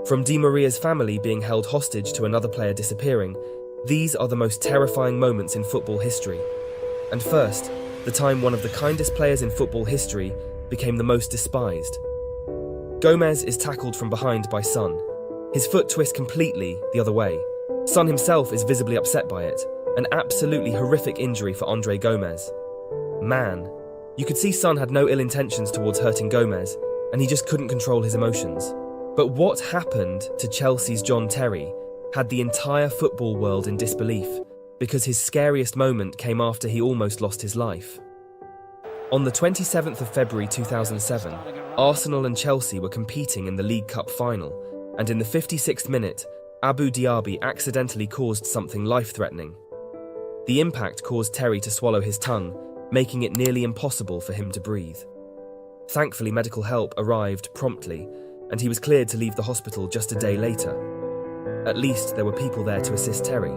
From Di Maria's family being held hostage to another player disappearing, these are the most terrifying moments in football history. And first, the time one of the kindest players in football history became the most despised. Gomez is tackled from behind by Son. His foot twists completely the other way. Son himself is visibly upset by it, an absolutely horrific injury for Andre Gomez. Man, you could see Son had no ill intentions towards hurting Gomez, and he just couldn't control his emotions. But what happened to Chelsea's John Terry had the entire football world in disbelief, because his scariest moment came after he almost lost his life. On the 27th of February 2007, Arsenal and Chelsea were competing in the League Cup final, and in the 56th minute, Abu Diaby accidentally caused something life-threatening. The impact caused Terry to swallow his tongue, making it nearly impossible for him to breathe. Thankfully, medical help arrived promptly, and he was cleared to leave the hospital just a day later. At least there were people there to assist Terry.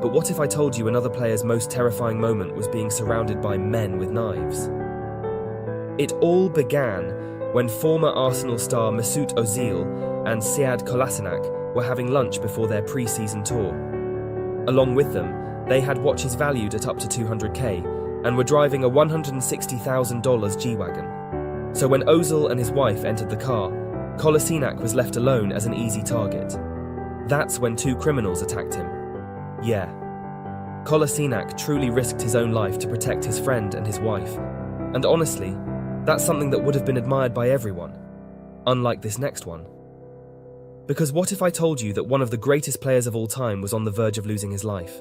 But what if I told you another player's most terrifying moment was being surrounded by men with knives? It all began when former Arsenal star Mesut Ozil and Sead Kolasinac were having lunch before their pre-season tour. Along with them, they had watches valued at up to $200K and were driving a $160,000 G-Wagon. So when Ozil and his wife entered the car, Kolasinac was left alone as an easy target. That's when two criminals attacked him. Yeah, Kolasinac truly risked his own life to protect his friend and his wife. And honestly, that's something that would have been admired by everyone. Unlike this next one. Because what if I told you that one of the greatest players of all time was on the verge of losing his life?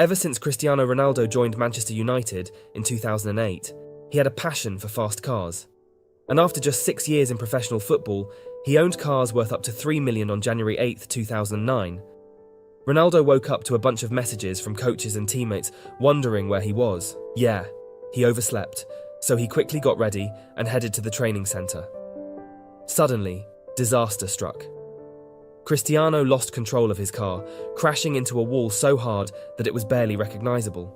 Ever since Cristiano Ronaldo joined Manchester United in 2008, he had a passion for fast cars. And after just 6 years in professional football, he owned cars worth up to $3 million on January 8, 2009. Ronaldo woke up to a bunch of messages from coaches and teammates wondering where he was. Yeah, he overslept, so he quickly got ready and headed to the training centre. Suddenly, disaster struck. Cristiano lost control of his car, crashing into a wall so hard that it was barely recognisable.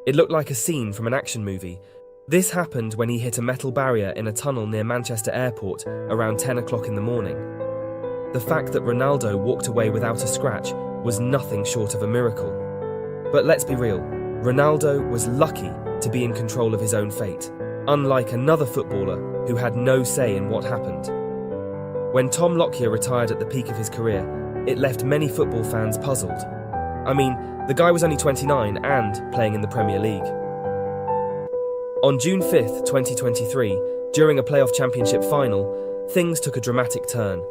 It looked like a scene from an action movie. This happened when he hit a metal barrier in a tunnel near Manchester Airport around 10 o'clock in the morning. The fact that Ronaldo walked away without a scratch was nothing short of a miracle. But let's be real, Ronaldo was lucky to be in control of his own fate, unlike another footballer who had no say in what happened. When Tom Lockyer retired at the peak of his career, it left many football fans puzzled. I mean, the guy was only 29 and playing in the Premier League. On June 5th, 2023, during a playoff championship final, things took a dramatic turn.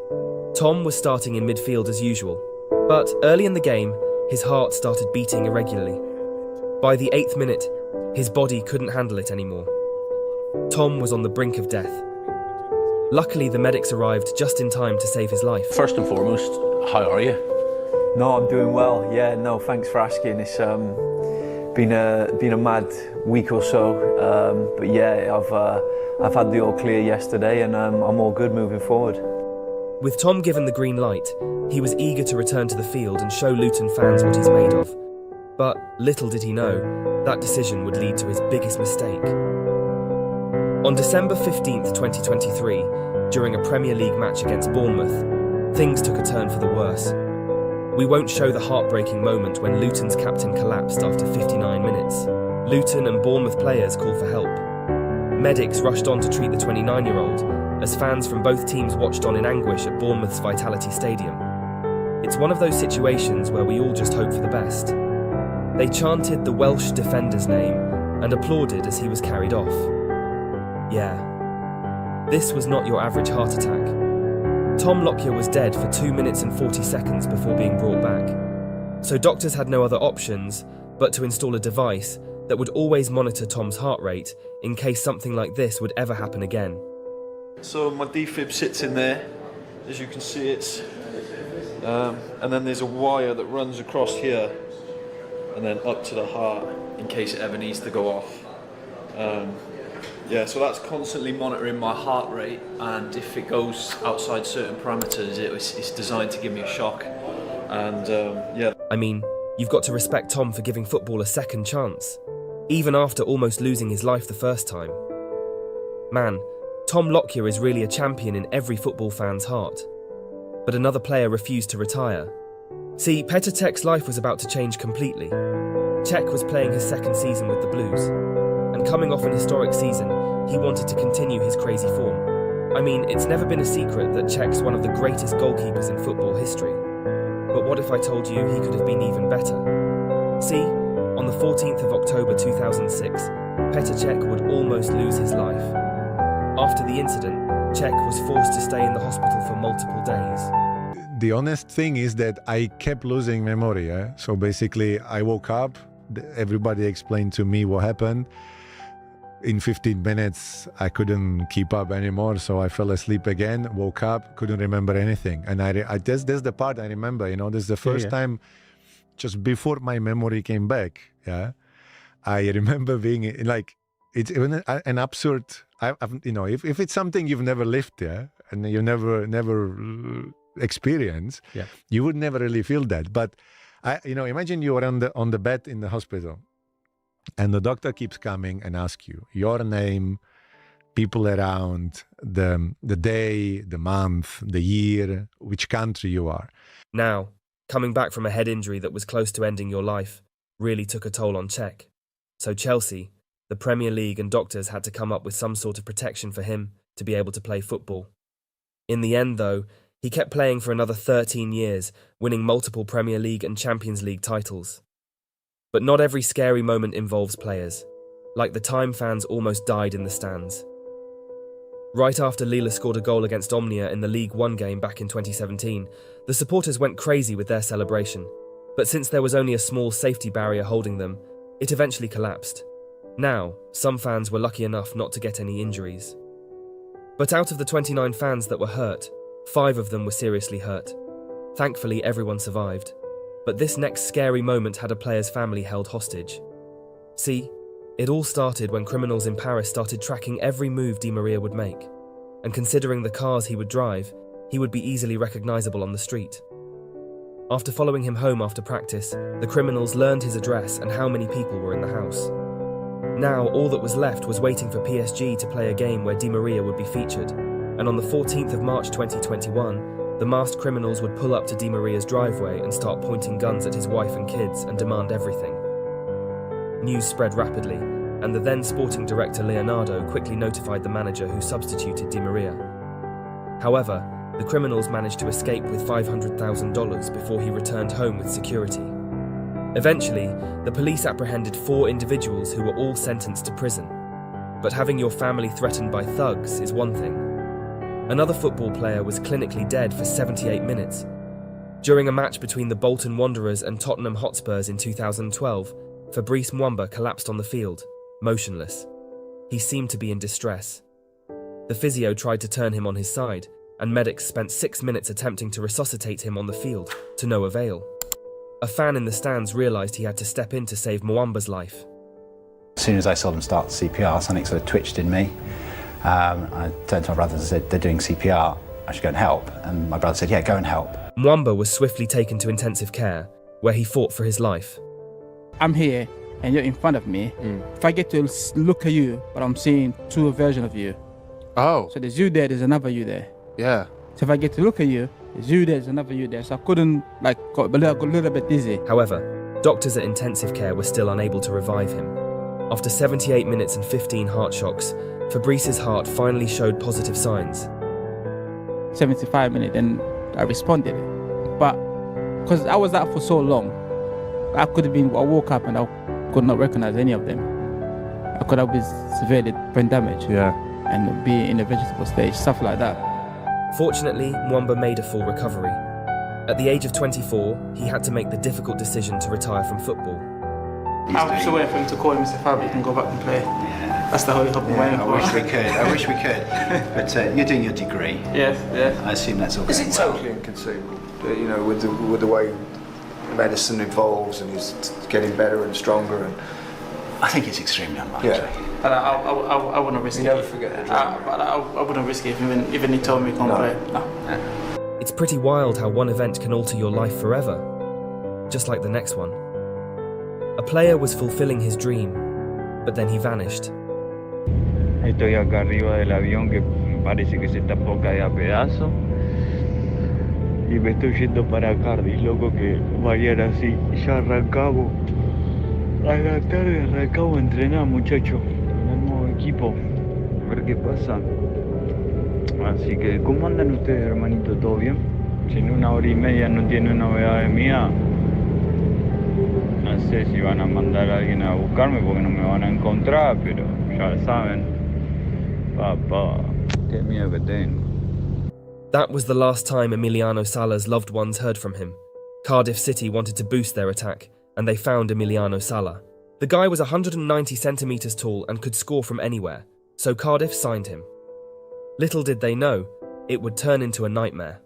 Tom was starting in midfield as usual, but early in the game, his heart started beating irregularly. By the 8th minute, his body couldn't handle it anymore. Tom was on the brink of death. Luckily, the medics arrived just in time to save his life. First and foremost, how are you? No, I'm doing well. Yeah, no, thanks for asking. It's been a mad week or so, but yeah, I've had the all clear yesterday, and I'm all good moving forward. With Tom given the green light, he was eager to return to the field and show Luton fans what he's made of. But little did he know, that decision would lead to his biggest mistake. On December 15th, 2023, during a Premier League match against Bournemouth, things took a turn for the worse. We won't show the heartbreaking moment when Luton's captain collapsed after 59 minutes. Luton and Bournemouth players called for help. Medics rushed on to treat the 29-year-old, as fans from both teams watched on in anguish at Bournemouth's Vitality Stadium. It's one of those situations where we all just hope for the best. They chanted the Welsh defender's name and applauded as he was carried off. Yeah, this was not your average heart attack. Tom Lockyer was dead for 2 minutes and 40 seconds before being brought back. So doctors had no other options but to install a device that would always monitor Tom's heart rate in case something like this would ever happen again. So my defib sits in there, as you can see it's, and then there's a wire that runs across here and then up to the heart in case it ever needs to go off. Yeah, so that's constantly monitoring my heart rate, and if it goes outside certain parameters, it's designed to give me a shock. And yeah. I mean, you've got to respect Tom for giving football a second chance, even after almost losing his life the first time. Man, Tom Lockyer is really a champion in every football fan's heart. But another player refused to retire. See, Petr Cech's life was about to change completely. Cech was playing his second season with the Blues, and coming off an historic season, he wanted to continue his crazy form. I mean, it's never been a secret that Cech's one of the greatest goalkeepers in football history. But what if I told you he could have been even better? See, on the 14th of October 2006, Petr Cech would almost lose his life. After the incident, Cech was forced to stay in the hospital for multiple days. The honest thing is that I kept losing memory. So basically, I woke up, everybody explained to me what happened. In 15 minutes, I couldn't keep up anymore, so I fell asleep again, woke up, couldn't remember anything. And that's the part I remember, this is the first time, just before my memory came back, I remember being like, it's even an absurd, if it's something you've never lived and you never experience, you would never really feel that. But imagine you are on the bed in the hospital, and the doctor keeps coming and asks you your name, people around, the day, the month, the year, which country you are. Now, coming back from a head injury that was close to ending your life really took a toll on Cech. So Chelsea, the Premier League and doctors had to come up with some sort of protection for him to be able to play football. In the end, though, he kept playing for another 13 years, winning multiple Premier League and Champions League titles. But not every scary moment involves players. Like the time, fans almost died in the stands. Right after Lille scored a goal against Omnia in the League One game back in 2017, the supporters went crazy with their celebration. But since there was only a small safety barrier holding them, it eventually collapsed. Now, some fans were lucky enough not to get any injuries. But out of the 29 fans that were hurt, 5 of them were seriously hurt. Thankfully, everyone survived. But this next scary moment had a player's family held hostage. See, it all started when criminals in Paris started tracking every move Di Maria would make. And considering the cars he would drive, he would be easily recognizable on the street. After following him home after practice, the criminals learned his address and how many people were in the house. Now, all that was left was waiting for PSG to play a game where Di Maria would be featured, and on the 14th of March 2021, the masked criminals would pull up to Di Maria's driveway and start pointing guns at his wife and kids and demand everything. News spread rapidly, and the then sporting director Leonardo quickly notified the manager who substituted Di Maria. However, the criminals managed to escape with $500,000 before he returned home with security. Eventually, the police apprehended 4 individuals who were all sentenced to prison. But having your family threatened by thugs is one thing. Another football player was clinically dead for 78 minutes. During a match between the Bolton Wanderers and Tottenham Hotspurs in 2012, Fabrice Muamba collapsed on the field, motionless. He seemed to be in distress. The physio tried to turn him on his side, and medics spent 6 minutes attempting to resuscitate him on the field, to no avail. A fan in the stands realised he had to step in to save Muamba's life. As soon as I saw them start CPR, something sort of twitched in me. I turned to my brother and said, "They're doing CPR, I should go and help." And my brother said, "Yeah, go and help." Muamba was swiftly taken to intensive care, where he fought for his life. I'm here, and you're in front of me. If I get to look at you, but I'm seeing 2 versions of you. Oh. So there's you there, there's another you there. Yeah. So if I get to look at you, there's you there, there's another you there. So I couldn't, got a little bit dizzy. However, doctors at intensive care were still unable to revive him. After 78 minutes and 15 heart shocks, Fabrice's heart finally showed positive signs. 75 minutes, and I responded. But because I was out for so long, I woke up and I could not recognize any of them. I could have been severely brain damaged. Yeah. And be in a vegetable stage, stuff like that. Fortunately, Muamba made a full recovery. At the age of 24, he had to make the difficult decision to retire from football. I'm just waiting for him to call him and say, "Fab, you can go back and play." That's the holy hope I'm waiting for. I wish we could. But you're doing your degree. Yes, yes. I assume that's all Is going it well. totally inconceivable? With the way medicine evolves and he's getting better and stronger, and I think it's extremely unlikely. yeah, But I wouldn't risk you it. never forget the adrenaline. But I wouldn't risk it if even he told me he can't No. play. No. It's pretty wild how one event can alter your life forever, just like the next one. A player was fulfilling his dream, but then he vanished. Estoy acá arriba del avión que parece que se está por caer a pedazos. Y me estoy yendo para Cardiff, loco, que mañana sí, ya arrancamos. A la tarde arrancamos a entrenar, muchachos, con el nuevo equipo. A ver qué pasa. Así que, ¿cómo andan ustedes, hermanito? ¿Todo bien? Si en 1 hora y media no tienen novedades mías, no sé si van a mandar a alguien a buscarme porque no me van a encontrar, pero ya saben. Papá, qué miedo que tengo. That was the last time Emiliano Sala's loved ones heard from him. Cardiff City wanted to boost their attack, and they found Emiliano Sala. The guy was 190 centimetres tall and could score from anywhere, so Cardiff signed him. Little did they know, it would turn into a nightmare.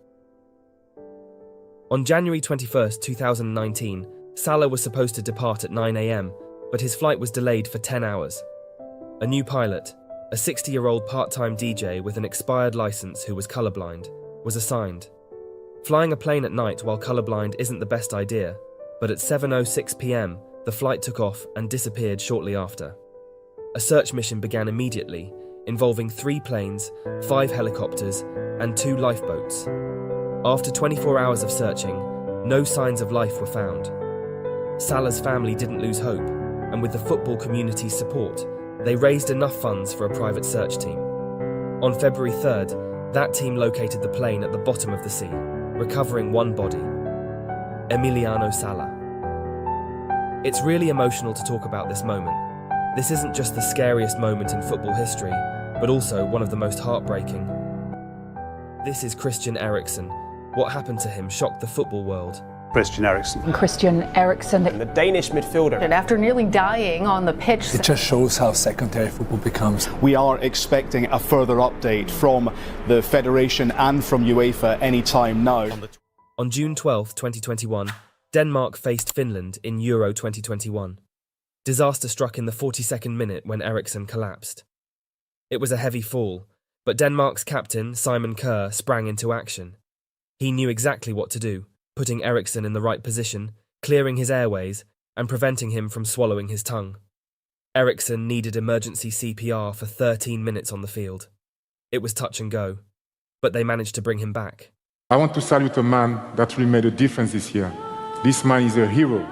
On January 21st, 2019, Sala was supposed to depart at 9 a.m, but his flight was delayed for 10 hours. A new pilot, a 60-year-old part-time DJ with an expired licence who was colourblind, was assigned. Flying a plane at night while colourblind isn't the best idea, but at 7:06 p.m, the flight took off and disappeared shortly after. A search mission began immediately, involving 3 planes, 5 helicopters, and 2 lifeboats. After 24 hours of searching, no signs of life were found. Sala's family didn't lose hope, and with the football community's support, they raised enough funds for a private search team. On February 3rd, that team located the plane at the bottom of the sea, recovering one body, Emiliano Sala. It's really emotional to talk about this moment. This isn't just the scariest moment in football history, but also one of the most heartbreaking. This is Christian Eriksen. What happened to him shocked the football world. Christian Eriksen. Christian Eriksen, the Danish midfielder. And after nearly dying on the pitch. It just shows how secondary football becomes. We are expecting a further update from the Federation and from UEFA any time now. On June 12, 2021, Denmark faced Finland in Euro 2021. Disaster struck in the 42nd minute when Eriksen collapsed. It was a heavy fall, but Denmark's captain, Simon Kerr, sprang into action. He knew exactly what to do, putting Eriksen in the right position, clearing his airways, and preventing him from swallowing his tongue. Eriksen needed emergency CPR for 13 minutes on the field. It was touch and go, but they managed to bring him back. I want to salute a man that really made a difference this year. This man is a hero.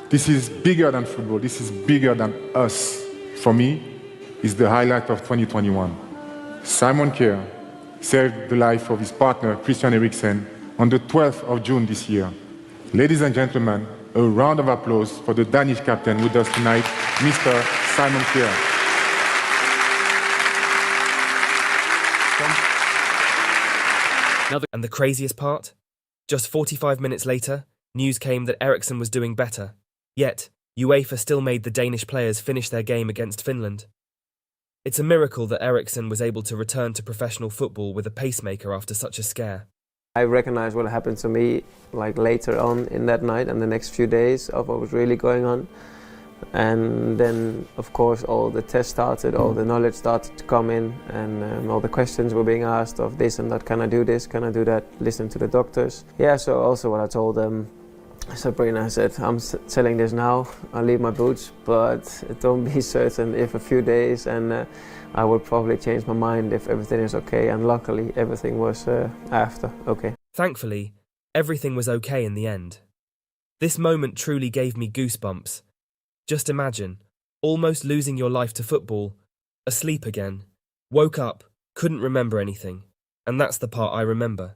This is bigger than football. This is bigger than us. For me, it's the highlight of 2021. Simon Kerr saved the life of his partner, Christian Eriksen, on the 12th of June this year. Ladies and gentlemen, a round of applause for the Danish captain with us tonight, Mr. Simon Kerr. And the craziest part? Just 45 minutes later, news came that Eriksen was doing better. Yet, UEFA still made the Danish players finish their game against Finland. It's a miracle that Eriksen was able to return to professional football with a pacemaker after such a scare. I recognized what happened to me like later on in that night and the next few days of what was really going on. And then, of course, all the tests started, all the knowledge started to come in, and all the questions were being asked of this and that. Can I do this? Can I do that? Listen to the doctors. Yeah, so also what I told them, Sabrina, I said, I'm telling this now, I'll leave my boots, but don't be certain if a few days, and I will probably change my mind if everything is okay. And luckily, everything was after okay. Thankfully, everything was okay in the end. This moment truly gave me goosebumps. Just imagine, almost losing your life to football, asleep again, woke up, couldn't remember anything, and that's the part I remember.